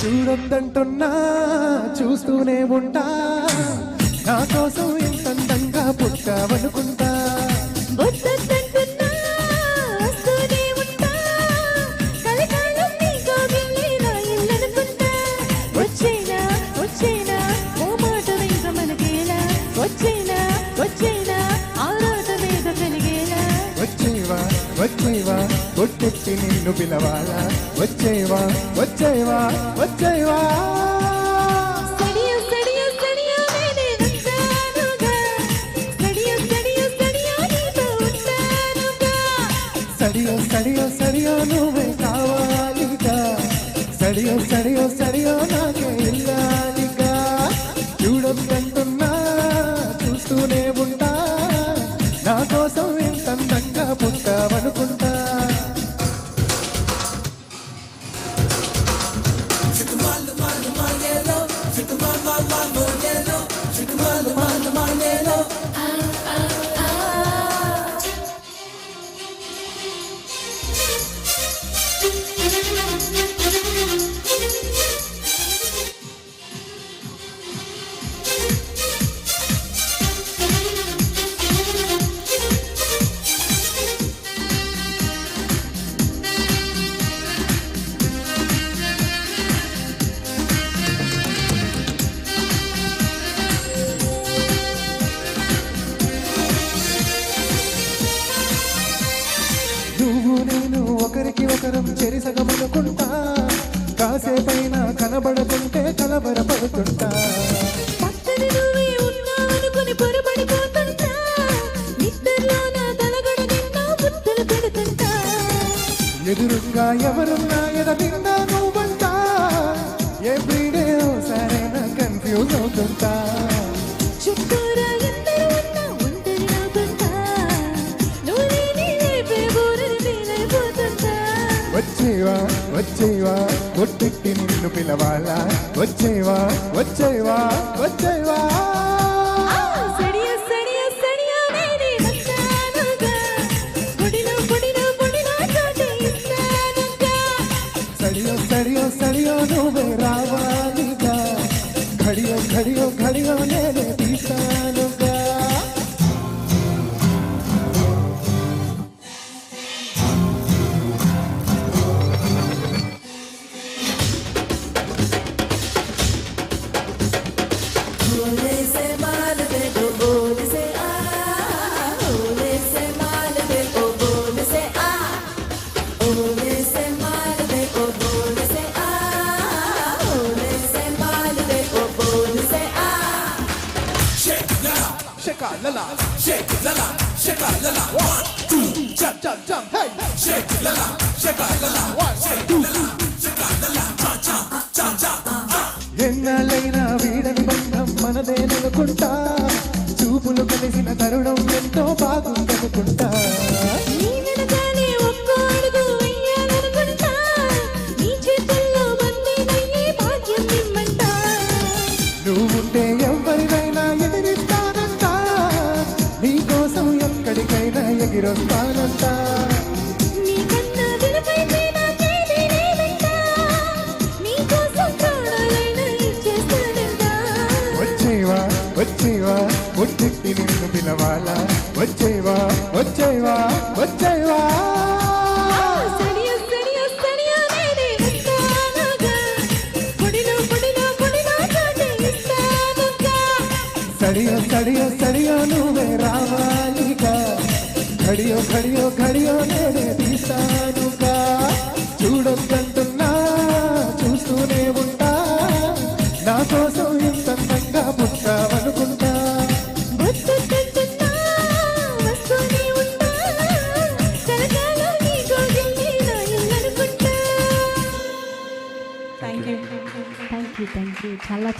చూడొద్దంటున్నా చూస్తూనే ఉంటా, నా కోసం ఎంత అందంగా పుట్టావనుకుంటా. వచ్చేవా వచ్చేవా కొట్టెట్టి నిన్ను పిలవాలా, వచ్చేవా వచ్చేవా వచ్చేవా. సడియో సడియో సడియో నువ్వే కావాలిగా, సడియో సడియో సడియో నాకే ఇల్లాలిగా. చూడొద్దంటున్నా చూస్తూనే ఉంటా, నా కోసం ఎంత అందంగా పుట్టావనుకుంటా. నువ్వు నేను ఒకరికి ఒకరం చెరిసగమనుకుంటా, కాసేపైనా కనబడుతుంటే కలవరపడుతుంటా. ఎదురుగా ఎవరున్నా ఎదటిందా నువ్వంటా, ఎవ్రీడే ఓసారైనా కన్ఫ్యూజ్ అవుతుంటా. వచ్చేవా వచ్చేవా కొట్టెట్టి నిన్ను పిలవాలా, వచ్చేవా వచ్చేవా వచ్చేవా. సడియో సడియో సడియో నువ్వే రావాలిగా, ఘడియో ఘడియో ఘడియో నేనే తీసానుగా. Shake a la la, shake la la, shake a la la. 1, 2, jump jump jump, hey. Shake la la, shake la la. 1, 2, shake la la, jump jump jump jump. ఎన్నాళ్ళైనా వీడని బంధం మనదే అనుకుంటా, చూపులు కలిసిన తరుణం ఎంతో బాగుందనుకుంటా. నువ్వుంటే ఎవరినైనా ఎదిరిస్తానంట, నీకోసం ఎక్కడికైనా ఎగిరొస్తానంట. వచ్చేవా వచ్చేవా కొట్టెట్టి నిన్ను పిలవాలా, వచ్చేవా వచ్చేవా వచ్చేవా. సడియో సడియో సడియో నువ్వే రావాలిగా, ఘడియో ఘడియో ఘడియో నేనే తీసానుగా. చూడొద్దంటున్నా చూస్తూనే ఉంటా, నా కోసం ఎంత అందంగా పుట్టావనుకుంటా. థ్యాంక్ యూ చాలా